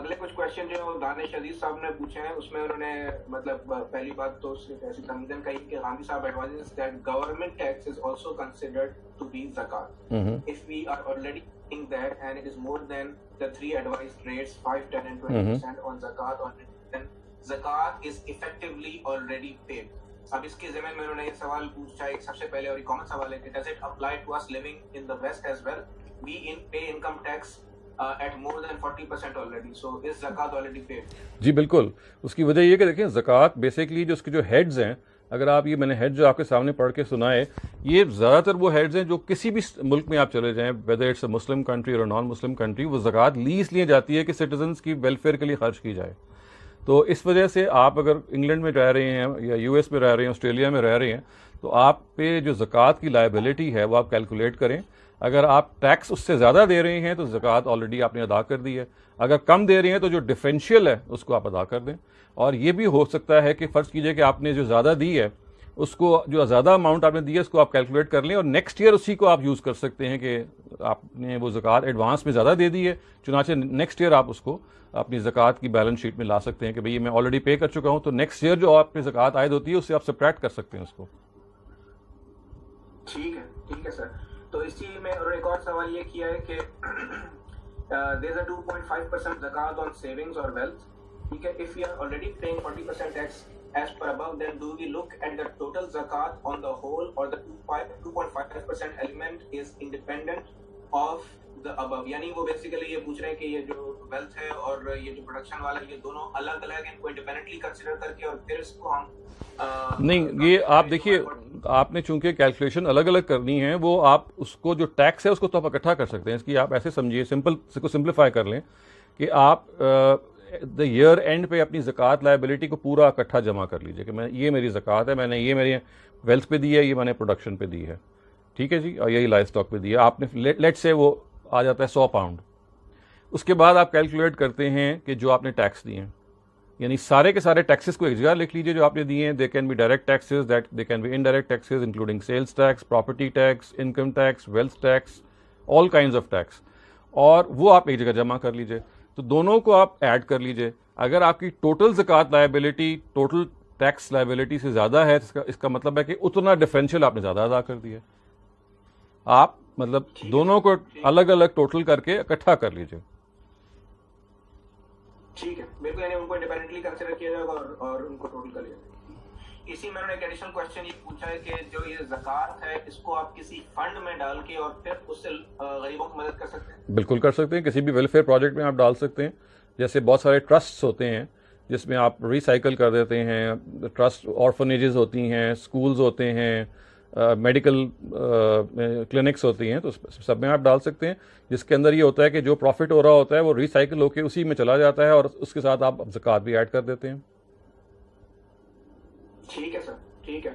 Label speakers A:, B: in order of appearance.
A: اگلے کچھ کوشچن جو دانش عزیز صاحب نے پوچھے ہیں اس میں انہوں نے مطلب پہلی بات تو صرف ایسی تمدن کہی کہ غامدی صاحب advises that government tax is also considered to be zakat. If we are already in that and it is more than the three advised rates 5, 10 and 20% on zakat, then zakat is effectively already paid. اب اس کے ضمن میں انہوں نے یہ سوال پوچھا ایک سب سے پہلے اور کامن سوال ہے کہ does it apply to us living in the west as well? We pay income tax at more than 40% already. So is zakat already paid?
B: جی بالکل. اس کی وجہ یہ کہ دیکھیں زکوٰۃ بیسکلی جو اس کے جو ہیڈز ہیں، اگر آپ یہ میں نے ہیڈ جو آپ کے سامنے پڑھ کے سنائے، یہ زیادہ تر وہ ہیڈز ہیں جو کسی بھی ملک میں آپ چلے جائیں، whether it's a Muslim country اور نان مسلم کنٹری، وہ زکوٰۃ اس لیے جاتی ہے کہ سٹیزنس کی ویلفیئر کے لیے خرچ کی جائے. تو اس وجہ سے آپ اگر انگلینڈ میں رہ رہے ہیں یا یو ایس میں رہ رہے ہیں، آسٹریلیا میں رہ رہے ہیں، تو آپ پہ جو زکوٰۃ کی لائبلٹی ہے وہ آپ کیلکولیٹ کریں. اگر آپ ٹیکس اس سے زیادہ دے رہے ہیں تو زکوٰۃ آلریڈی آپ نے ادا کر دی ہے. اگر کم دے رہے ہیں تو جو ڈفرینشیل ہے اس کو آپ ادا کر دیں. اور یہ بھی ہو سکتا ہے کہ فرض کیجئے کہ آپ نے جو زیادہ دی ہے اس کو، جو زیادہ اماؤنٹ آپ نے دی ہے اس کو آپ کیلکولیٹ کر لیں اور نیکسٹ ایئر اسی کو آپ یوز کر سکتے ہیں کہ آپ نے وہ زکوٰۃ ایڈوانس میں زیادہ دے دی ہے، چنانچہ نیکسٹ ایئر آپ اس کو اپنی زکوٰۃ کی بیلنس شیٹ میں لا سکتے ہیں کہ بھئی میں آلریڈی پے کر چکا ہوں، تو نیکسٹ ایئر جو آپ پہ زکوٰۃ عائد ہوتی ہے اس سے آپ سبٹریکٹ کر سکتے ہیں اس کو.
A: ٹھیک ہے سر. تو اسی میں اور ایک اور سوال یہ کیا ہے کہ there is a 2.5% zakat on savings or wealth. ٹھیک ہے. If we are already paying 40% tax as per above, then do we look at the total zakat on the whole, or the 2.5% element is independent of the above? یعنی وہ basically یہ پوچھ رہے ہیں کہ یہ جو ویلتھ ہے اور یہ جو پروڈکشن والا یہ دونوں الگ الگ ان کو انڈیپینڈنٹلی کنسیڈر کر کے اور پھر اس کو ہم
B: نہیں، یہ آپ دیکھیے، آپ نے چونکہ کیلکولیشن الگ الگ کرنی ہے، وہ آپ اس کو جو ٹیکس ہے اس کو تو آپ اکٹھا کر سکتے ہیں. اس کی آپ ایسے سمجھیے، سمپلیفائی کر لیں کہ آپ دا ایئر اینڈ پہ اپنی زکوٰۃ لائبلٹی کو پورا اکٹھا جمع کر لیجیے کہ یہ میری زکوٰۃ ہے، میں نے یہ میری ویلتھ پہ دی ہے، یہ میں نے پروڈکشن پہ دی ہے، ٹھیک ہے جی، اور یہی لائف اسٹاک پہ دی ہے. آپ نے لیٹ سے وہ آ جاتا ہے 100 پاؤنڈ. اس کے بعد آپ کیلکولیٹ کرتے ہیں کہ جو آپ نے ٹیکس دیے ہیں، یعنی سارے کے سارے ٹیکسز کو ایک جگہ لکھ لیجیے جو آپ نے دیے ہیں. They can be direct taxes, they can be indirect taxes including sales tax, property tax, income tax, wealth tax, all kinds of tax, اور وہ آپ ایک جگہ جمع کر لیجیے. تو دونوں کو آپ ایڈ کر لیجیے. اگر آپ کی ٹوٹل زکوٰۃ لائبلٹی ٹوٹل ٹیکس لائبلٹی سے زیادہ ہے، اس کا مطلب ہے کہ اتنا ڈفرینشیل آپ نے زیادہ ادا کر دیا. آپ مطلب دونوں کو الگ الگ ٹوٹل کر کے اکٹھا کر لیجیے.
A: ٹھیک ہے، بالکل. یعنی ان کو انڈیپینڈنٹلی کنسیڈر کیا جائے گا اور ان کو ٹوٹل کر لیا جائے گا. اسی میں انہوں نے ایک ایڈیشنل کوشچن یہ پوچھا ہے کہ جو یہ زکوٰۃ ہے اس کو آپ کسی فنڈ میں ڈال کے اور پھر اس سے غریبوں کی مدد کر سکتے ہیں؟
B: بالکل کر سکتے ہیں. کسی بھی ویلفیئر پروجیکٹ میں آپ ڈال سکتے ہیں. جیسے بہت سارے ٹرسٹس ہوتے ہیں جس میں آپ ریسائیکل کر دیتے ہیں. ٹرسٹ آرفنیجز ہوتی ہیں، اسکولز ہوتے ہیں، میڈیکل کلینکس ہوتی ہیں، تو سب میں آپ ڈال سکتے ہیں، جس کے اندر یہ ہوتا ہے کہ جو پروفٹ ہو رہا ہوتا ہے وہ ریسائیکل ہو کے اسی میں چلا جاتا ہے اور اس کے ساتھ آپ زکوٰۃ بھی ایڈ کر دیتے ہیں.
A: ٹھیک ہے سر، ٹھیک ہے.